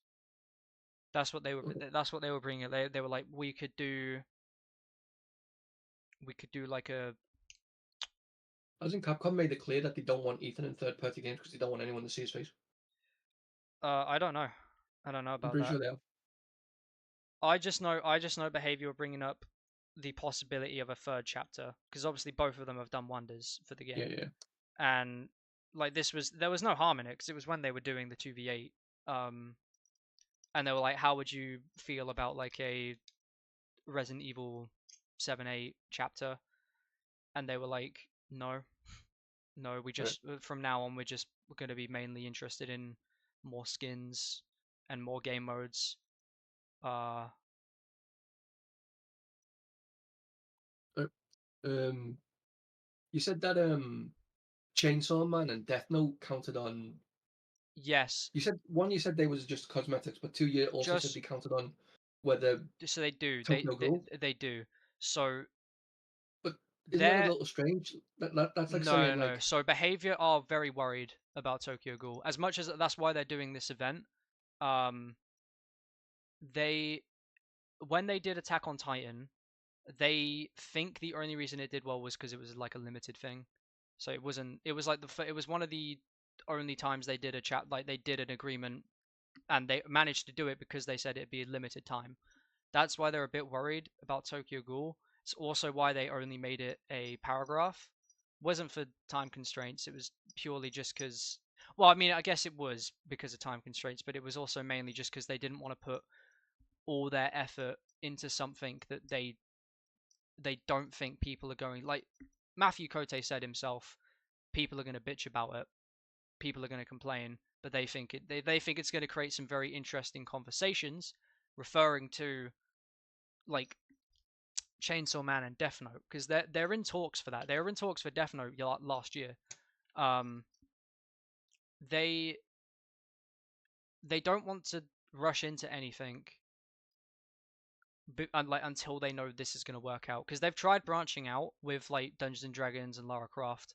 That's what they were bringing. They were like, we could do like a. Hasn't Capcom made it clear that they don't want Ethan in third-party games because they don't want anyone to see his face? I don't know. I don't know about that. I'm pretty sure they have. I just know Behavior were bringing up the possibility of a third chapter because obviously both of them have done wonders for the game. Yeah. And like there was no harm in it because it was when they were doing the 2v8. And they were like, how would you feel about like a Resident Evil 7-8 chapter? And they were like, no, we just from now on we're going to be mainly interested in more skins and more game modes. Um, you said that Chainsaw Man and Death Note counted on. Yes, You said they was just cosmetics, but two, you also said just they counted on whether so they do. Tokyo Ghoul. They do. So But isn't that a they're little strange? That's like no, no, saying no. like, So behavior are very worried about Tokyo Ghoul. As much as that's why they're doing this event. Um, they when they did Attack on Titan, they think the only reason it did well was because it was like a limited thing. So it wasn't. It was like it was one of the only times they did a chat like they did an agreement, and they managed to do it because they said it'd be a limited time. That's why they're a bit worried about Tokyo Ghoul. It's also why they only made it a paragraph. It wasn't for time constraints. It was purely just because. Well, I mean, I guess it was because of time constraints, but it was also mainly just because they didn't want to put all their effort into something that they don't think people are going like Matthew Cote said himself, people are going to bitch about it, people are going to complain, but they think it's going to create some very interesting conversations, referring to like Chainsaw Man and Death Note because they're in talks for that. They were in talks for Death Note last year. Um, they they don't want to rush into anything like until they know this is going to work out because they've tried branching out with like Dungeons and Dragons and Lara Croft.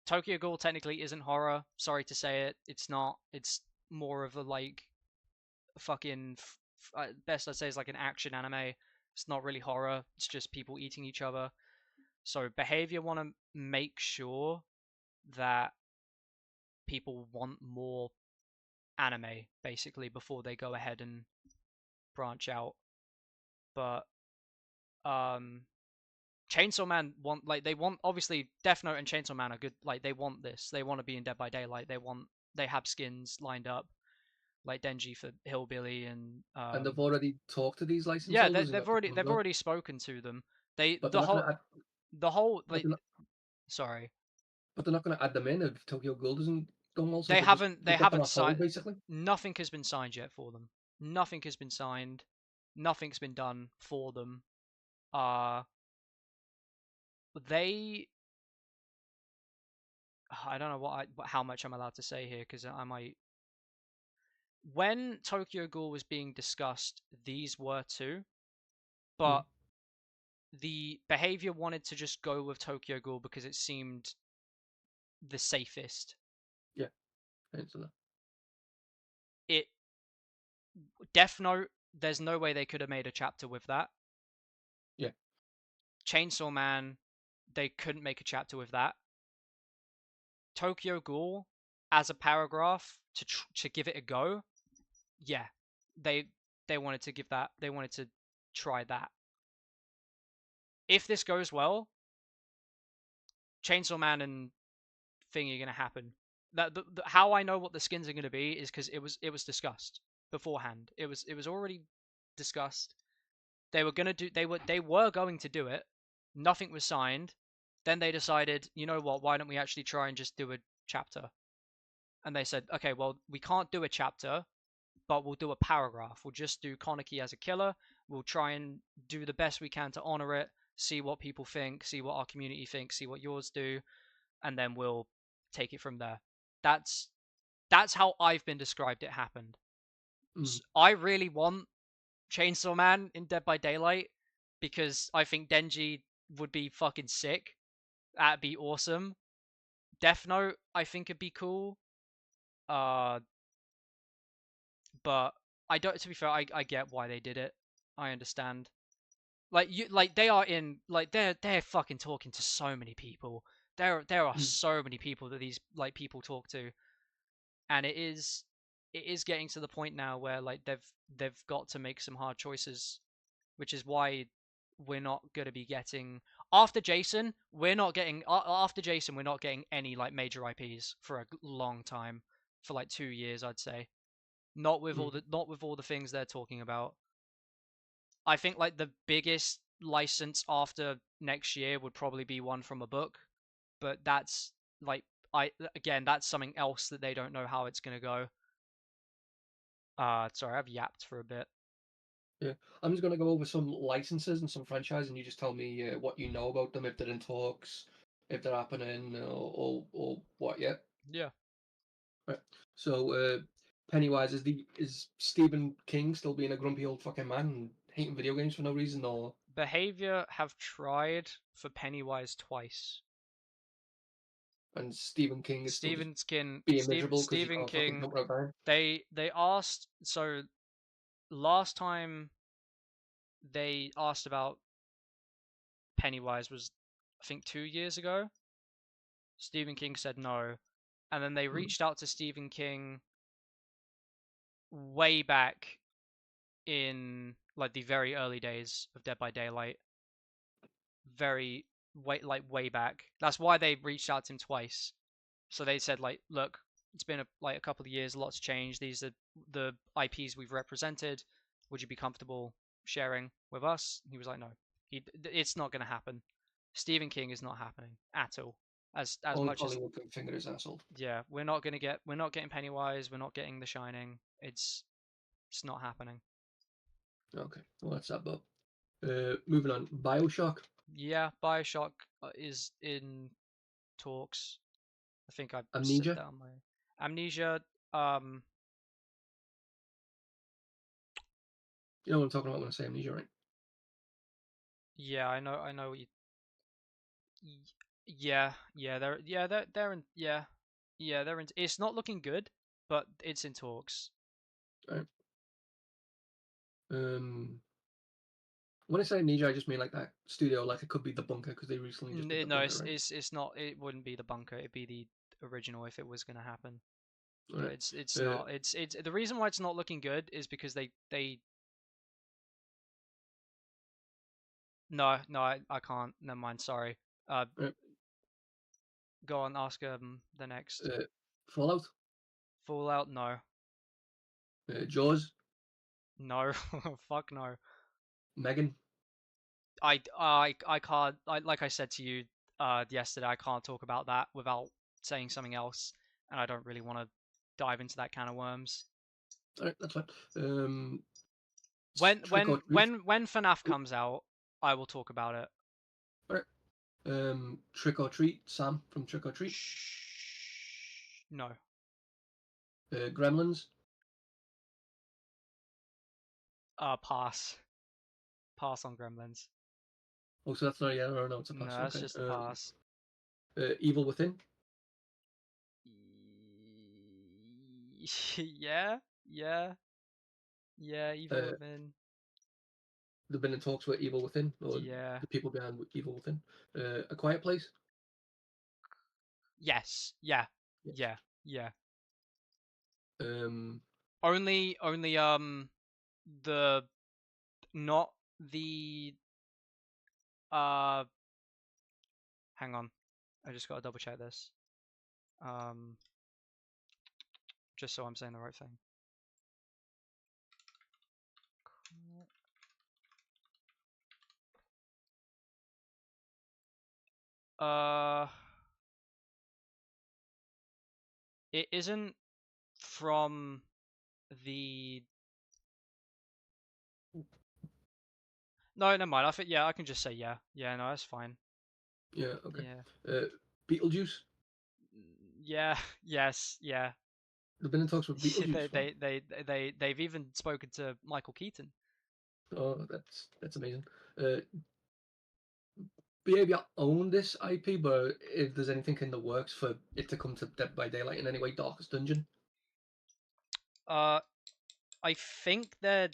Tokyo Ghoul technically isn't horror. Sorry to say it, it's not. It's more of a like fucking best I'd say is like an action anime. It's not really horror. It's just people eating each other. So behavior want to make sure that people want more anime basically before they go ahead and branch out. But um Chainsaw Man want like they want obviously Death Note and Chainsaw Man are good. Like they want this. They want to be in Dead by Daylight. They have skins lined up like Denji for Hillbilly and and they've already talked to these license yeah holders and got the they've approval, already spoken to them. They but they're not going to add. the whole But like they're not, sorry but they're not going to add them in if Tokyo Ghoul doesn't go well. So they they've got them haven't on hold signed. basically. Nothing has been signed yet for them. Nothing has been signed. Nothing's been done for them. Uh they I don't know how much I'm allowed to say here because I might. When Tokyo Ghoul was being discussed, these were too, Mm, but the behavior wanted to just go with Tokyo Ghoul because it seemed the safest. yeah, I understand that. It Death Note, there's no way they could have made a chapter with that. Yeah. Chainsaw Man, they couldn't make a chapter with that. Tokyo Ghoul, as a paragraph to give it a go, yeah, they they wanted to give that. They wanted to try that. If this goes well, Chainsaw Man and Thing are gonna happen. How I know what the skins are gonna be is because it was discussed beforehand. It was already discussed. They were gonna do they were going to do it. Nothing was signed. Then they decided, you know what? Why don't we actually try and just do a chapter? And they said, okay, well we can't do a chapter, but we'll do a paragraph. We'll just do Kaneki as a killer. We'll try and do the best we can to honor it. See what people think. See what our community thinks. See what yours do, and then we'll take it from there. That's that's how I've been described it happened. Mm, I really want Chainsaw Man in Dead by Daylight because I think Denji would be fucking sick. That'd be awesome. Death Note, I think it'd be cool. Uh, but I don't. To be fair, I get why they did it. I understand. Like they are in like they're fucking talking to so many people. There are mm, so many people that these like people talk to, and it is getting to the point now where like they've got to make some hard choices, which is why we're not going to be getting after Jason. We're not getting after Jason. We're not getting any like major IPs for a long time, for like 2 years, I'd say. mm. Not with all the things they're talking about. I think like the biggest license after next year would probably be one from a book, but that's like I again that's something else that they don't know how it's gonna go. Sorry, I've yapped for a bit. Yeah, I'm just gonna go over some licenses and some franchises, and you just tell me what you know about them, if they're in talks, if they're happening, or what. Yeah. Yeah. Right. So Pennywise, is Stephen King still being a grumpy old fucking man and hating video games for no reason, or Behavior have tried for Pennywise twice. and Stephen King is still just being miserable because he Stephen can't fucking King. jump out there? They asked, so last time they asked about Pennywise was, I think, 2 years ago. Stephen King said no, and then they Hmm. reached out to Stephen King way back in like the very early days of Dead by Daylight, way back. That's why they reached out to him twice. So they said like, look, it's been a couple of years, lots changed. These are the IPs we've represented. Would you be comfortable sharing with us? He was like, no, it's not going to happen. Stephen King is not happening at all. As Only much as, Hollywood can finger his asshole. yeah, we're not getting Pennywise, we're not getting The Shining. It's not happening. Okay, well that's that. But moving on, Bioshock, Yeah, Bioshock is in talks. I think I said Amnesia. that on my Amnesia. Um, You know what I'm talking about when I say Amnesia, right? yeah, I know what you. Yeah, they're in. Yeah, they're in. It's not looking good, but it's in talks. Right. Um, when I say Amnesia, I just mean like that studio, like it could be the Bunker because they recently just did the No, Bunker, right? it's not. It wouldn't be the bunker. It'd be the original if it was gonna happen. All But right. it's Uh, not. It's the reason why it's not looking good is because they. No, I can't. Never mind. Sorry. right. Go on. Ask the next. uh, Fallout, Fallout. No. Jaws, No. Fuck no. Megan. I can't. Like I said to you yesterday, I can't talk about that without saying something else, and I don't really want to dive into that can of worms. All right, that's fine. When Trick or when Treat. when when FNAF Oop, comes out, I will talk about it. all right. Trick or Treat. Sam from Trick or Treat. Shh. No. Gremlins. Pass. Pass on Gremlins. Oh, so that's not a yeah or no, it's a No, pass. that's Okay. just a pass. Evil Within. Yeah, yeah, yeah. Evil Uh, Within. they've been in talks with Evil Within, or Yeah. the people behind Evil Within. A Quiet Place. Yes. Yeah. Yes. Yeah. Yeah. Um, Only the not the uh hang on. I just got to double check this. Um just so I'm saying the right thing. Uh it isn't from the No, never mind. I think yeah, I can just say yeah. Yeah, no, that's fine. yeah. Okay. Yeah. Uh, Beetlejuice. Yeah, yes, yeah. They've been in talks with Beetlejuice. Wow. They've even spoken to Michael Keaton. Oh, that's amazing. Uh, BAB own this IP, but if there's anything in the works for it to come to Dead by Daylight in any way, Darkest Dungeon. Uh I think they're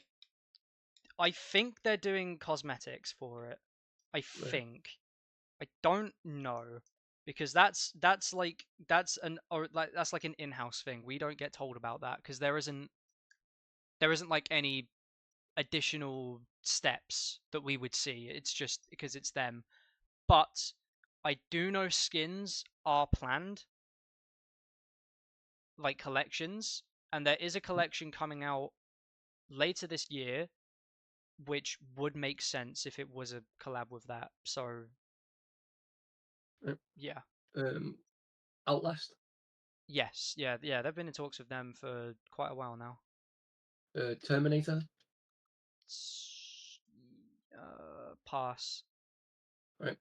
I think they're doing cosmetics for it. I Right. think. I don't know because that's like an in-house thing. We don't get told about that because there isn't like any additional steps that we would see. It's just because it's them. But I do know skins are planned, like collections, and there is a collection coming out later this year, which would make sense if it was a collab with that. So Right. yeah, Um, Outlast. yes, yeah. They've been in talks with them for quite a while now. Terminator. Pass. Right.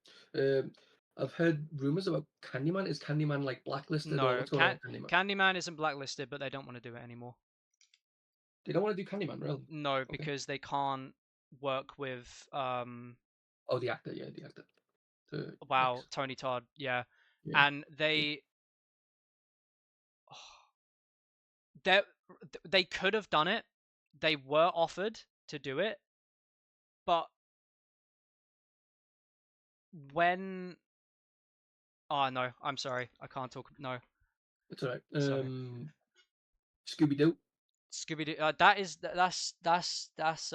I've heard rumors about Candyman. Is Candyman like blacklisted or No, what's going on with Candyman? Candyman isn't blacklisted, but they don't want to do it anymore. They don't want to do Candyman, really? No, Okay. because they can't work with Oh, the actor, yeah, the actor. wow, Tony Todd, yeah. Yeah. And they they could have done it. They were offered to do it, but when no, I'm sorry, I can't talk. No, It's alright. sorry. Scooby Doo. Scooby Doo. That's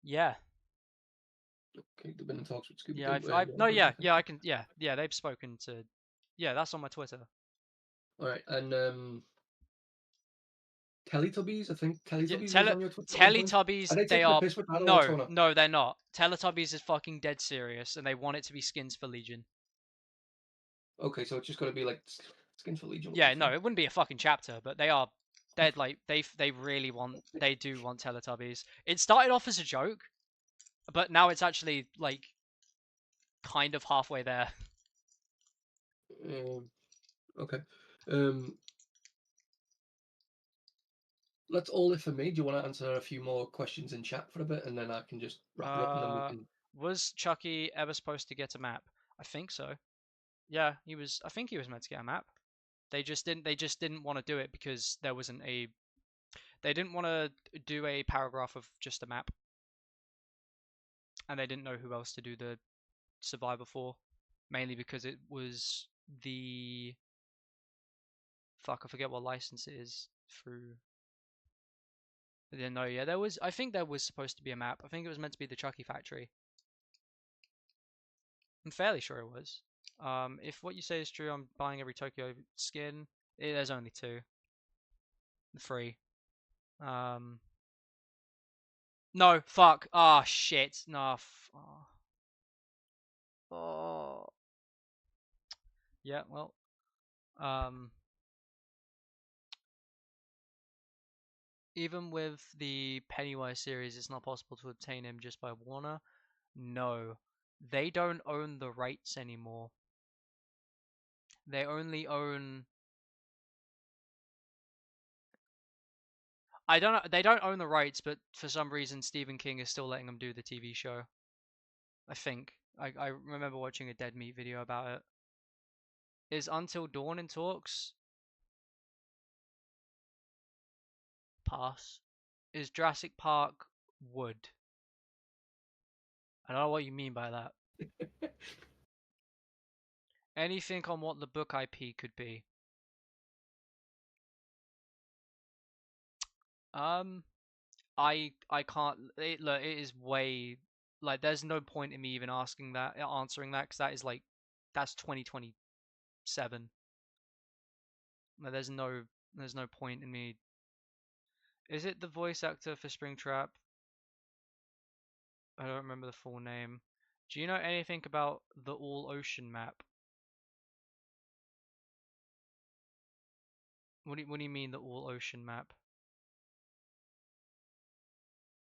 yeah. Okay, they've been in talks with Scooby Yeah, Doo. I no, Warner Bros. yeah, I can, yeah, they've spoken to, yeah, that's on my Twitter. All right, and Teletubbies. I think Yeah, Teletubbies was on your Twitter at one point. Teletubbies, Are they they taking the are piss with that, or what's no, going on? no, they're not. Teletubbies is fucking dead serious, and they want it to be skins for Legion. Okay, so it's just going to be like Skins for Legion. Yeah, no, it wouldn't be a fucking chapter, but they're like they really want, they do want Teletubbies. It started off as a joke, but now it's actually like kind of halfway there. Okay. That's all it for me. Do you want to answer a few more questions in chat for a bit, and then I can just wrap it up, and then we can. Was Chucky ever supposed to get a map? I think so. Yeah, he was. I think he was meant to get a map. They just didn't. They just didn't want to do it because there wasn't a. They didn't want to do a paragraph of just a map, and they didn't know who else to do the survivor for. Mainly because it was the. Fuck, I forget what license it is through. I didn't know. Yeah, there was. I think there was supposed to be a map. I think it was meant to be the Chucky factory. I'm fairly sure it was. If what you say is true, I'm buying every Tokyo skin. There's only two. The free. No, fuck. Ah, shit. No. Oh. Yeah, well. Even with the Pennywise series, it's not possible to obtain him just by Warner. No. They don't own the rights anymore. They only own. I don't know. They don't own the rights, but for some reason, Stephen King is still letting them do the TV show. I think. I remember watching a Dead Meat video about it. Is Until Dawn in talks? Pass. Is Jurassic Park wood? I don't know what you mean by that. Anything on what the book IP could be? I can't. Look, it is way like there's no point in me even asking that, answering that, because that is like that's 2027. Like, there's no point in me. Is it the voice actor for Springtrap? I don't remember the full name. Do you know anything about the All Ocean map? What do you mean the All Ocean map?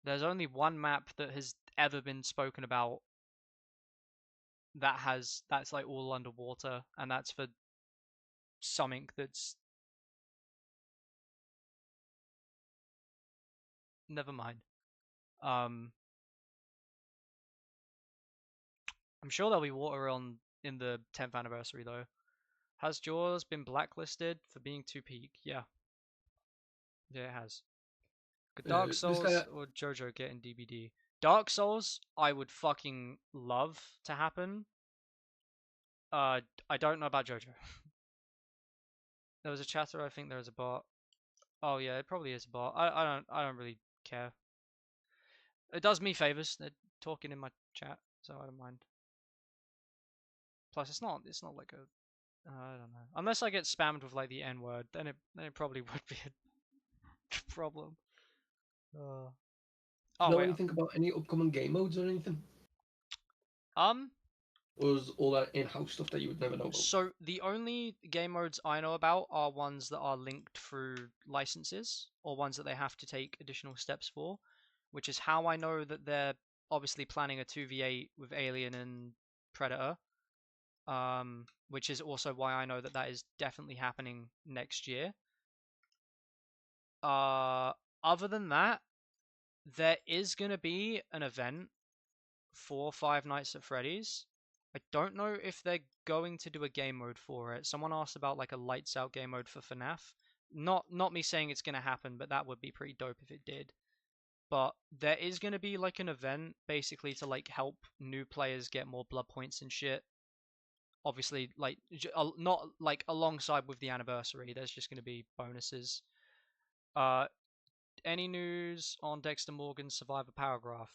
There's only one map that has ever been spoken about that's like all underwater, and that's for something that's never mind. I'm sure there'll be water on in the 10th anniversary though. Has Jaws been blacklisted for being too peak? Yeah. Yeah, it has. Could Dark This guy. Souls or JoJo get in DBD? Dark Souls, I would fucking love to happen. I don't know about JoJo. There was a chatter. I think there was a bot. Oh yeah, it probably is a bot. I don't really care. It does me favors. They're talking in my chat, so I don't mind. Plus, it's not like a. I don't know. Unless I get spammed with like the N word, then it probably would be a problem. Do you Oh know wait. anything about any upcoming game modes or anything? Or is all that in-house stuff that you would never know about? So the only game modes I know about are ones that are linked through licenses or ones that they have to take additional steps for, which is how I know that they're obviously planning a 2v8 with Alien and Predator. Which is also why I know that that is definitely happening next year. Other than that, there is going to be an event for Five Nights at Freddy's. I don't know if they're going to do a game mode for it. Someone asked about like a lights out game mode for FNAF. Not me saying it's going to happen, but that would be pretty dope if it did. But there is going to be like an event basically to like help new players get more blood points and shit. Obviously, like not like alongside with the anniversary. There's just going to be bonuses. Uh, any news on Dexter Morgan's Survivor paragraph?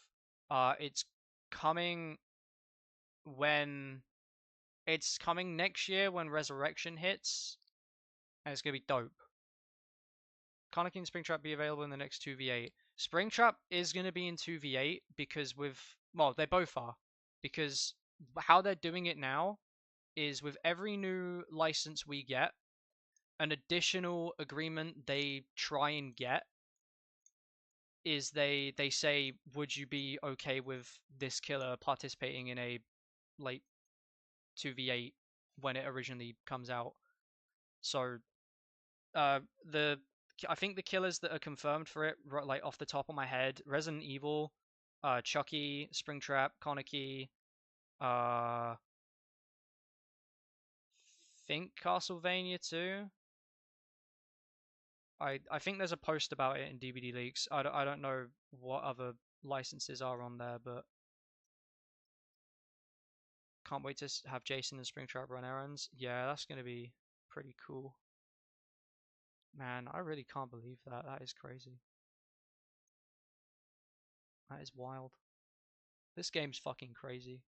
It's coming when it's coming next year when Resurrection hits, and it's gonna be dope. Kaneki and SpringTrap be available in the next 2v8. SpringTrap is gonna be in 2v8 because they both are, because how they're doing it now is with every new license we get, an additional agreement they try and get is they say, would you be okay with this killer participating in a like 2v8 when it originally comes out? So the I think the killers that are confirmed for it, like off the top of my head, Resident Evil, Chucky, Springtrap, Kaneki, uh think Castlevania too. I think there's a post about it in DBD leaks. I don't know what other licenses are on there, but can't wait to have Jason and Springtrap run errands. Yeah, that's gonna be pretty cool. Man, I really can't believe that. That is crazy. That is wild. This game's fucking crazy.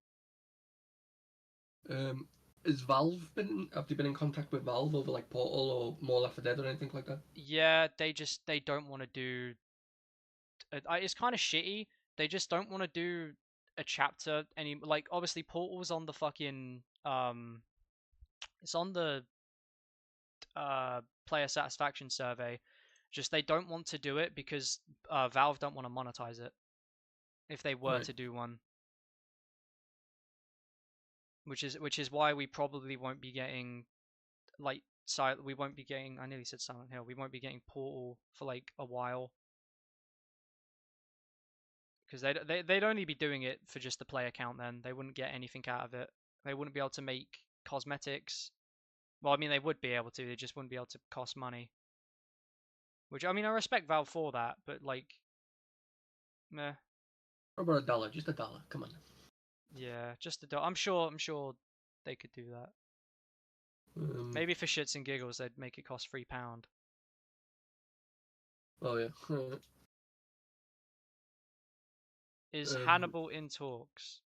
Has Valve been? Have they been in contact with Valve over like Portal or More Left 4 Dead or anything like that? Yeah, they don't want to do. It's kind of shitty. They just don't want to do a chapter any like obviously Portal's on the fucking it's on the player satisfaction survey. Just they don't want to do it because Valve don't want to monetize it if they were Right. to do one. Which is why we probably won't be getting like we won't be getting. I nearly said Silent Hill. We won't be getting Portal for like a while because they'd only be doing it for just the player count. Then they wouldn't get anything out of it. They wouldn't be able to make cosmetics. Well, I mean they would be able to. They just wouldn't be able to cost money. Which I mean I respect Valve for that, but like, meh. How about $1? Just $1. Come on. Yeah, just the. I'm sure they could do that. Maybe for shits and giggles they'd make it cost £3. Oh yeah. Is Hannibal in talks?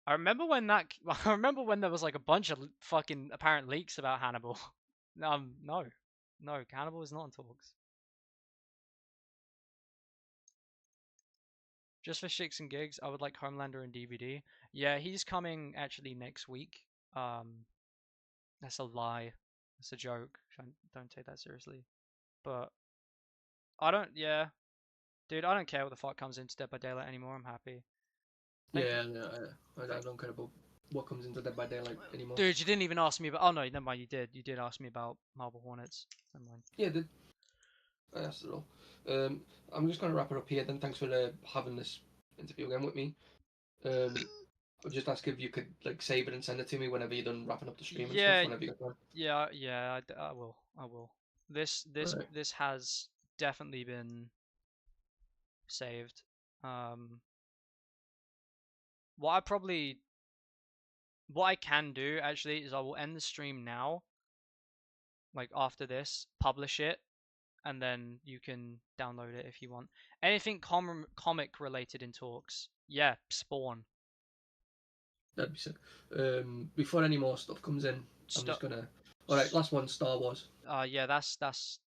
I remember when that. I remember when there was like a bunch of fucking apparent leaks about Hannibal. No, Hannibal is not in talks. Just for shits and gigs, I would like Homelander and DVD. Yeah, he's coming actually next week. That's a lie. That's a joke. Don't take that seriously. But I don't. Yeah, dude, I don't care what the fuck comes into Dead by Daylight anymore. I'm happy. Yeah, I don't care about what comes into Dead by Daylight anymore. Dude, you didn't even ask me about. Oh no, never mind. You did. You did ask me about Marble Hornets. Never mind. Yeah, I asked it all. I'm just gonna wrap it up here. Then thanks for having this interview again with me. I'll just ask if you could like save it and send it to me whenever you're done wrapping up the stream and stuff. Whenever you get time. Yeah. I will. I will. This Right. this has definitely been saved. What I probably what I can do actually is I will end the stream now. Like after this, publish it, and then you can download it if you want. Anything comic related in talks, yeah, Spawn. That'd be sick. Before any more stuff comes in, I'm just gonna. All right, last one, Star Wars. Yeah, that's.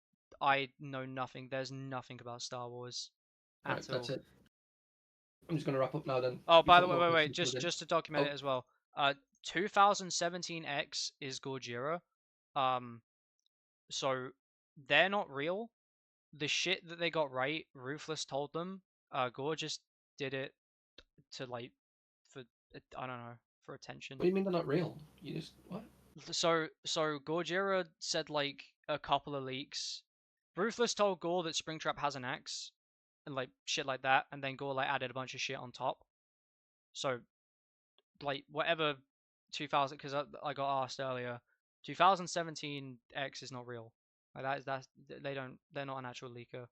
I know nothing. There's nothing about Star Wars All right, at that's all. it. I'm just gonna wrap up now then. Oh, by Before the way, more wait. questions come in. Just to document Oh, it as well. 2017X is Gojira. So they're not real. The shit that they got right, Ruthless told them. Gore just did it to like for I don't know, for attention. What do you mean they're not real? You just what? So Gojira said like a couple of leaks. Ruthless told Gore that Springtrap has an axe and like shit like that, and then Gore like added a bunch of shit on top. So like whatever 2000, because I got asked earlier, 2017 X is not real. Like that's they're not an actual leaker.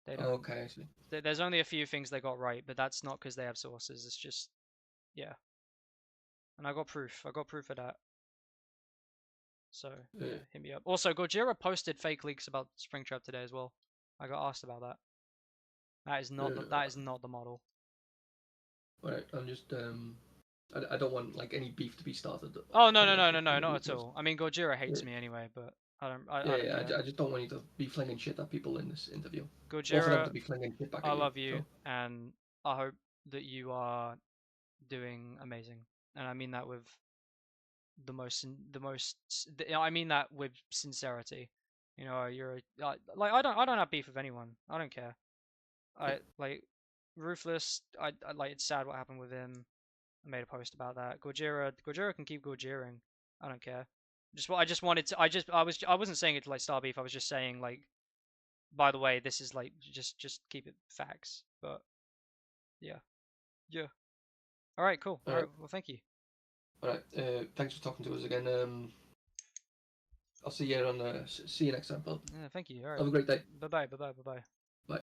They don't. Okay, I see. There's only a few things they got right, but that's not because they have sources. It's just yeah. And I got proof. I got proof of that. So yeah, hit me up. Also, Gojira posted fake leaks about Springtrap today as well. I got asked about that. That is not that is not the model. Alright, I'm just I don't want like any beef to be started. Oh no, not at all. I mean, Gojira hates me anyway, but I don't. I don't care. I just don't want you to be flinging shit at people in this interview. Gojira, or for them to be flinging shit back at I you. love you, So. and I hope that you are doing amazing. And I mean that with I mean that with sincerity. You know, you're like I don't have beef with anyone. I don't care. I like Ruthless. I like it's sad what happened with him. I made a post about that. Gojira can keep Gojiring. I don't care. I just wanted to. I wasn't saying it to like start beef. I was just saying like, by the way, this is like just keep it facts. But yeah. All right, cool. All right, well, thank you. All right, thanks for talking to us again. I'll see you next time, Bill. Yeah, thank you. All right. Have a great day. Bye bye.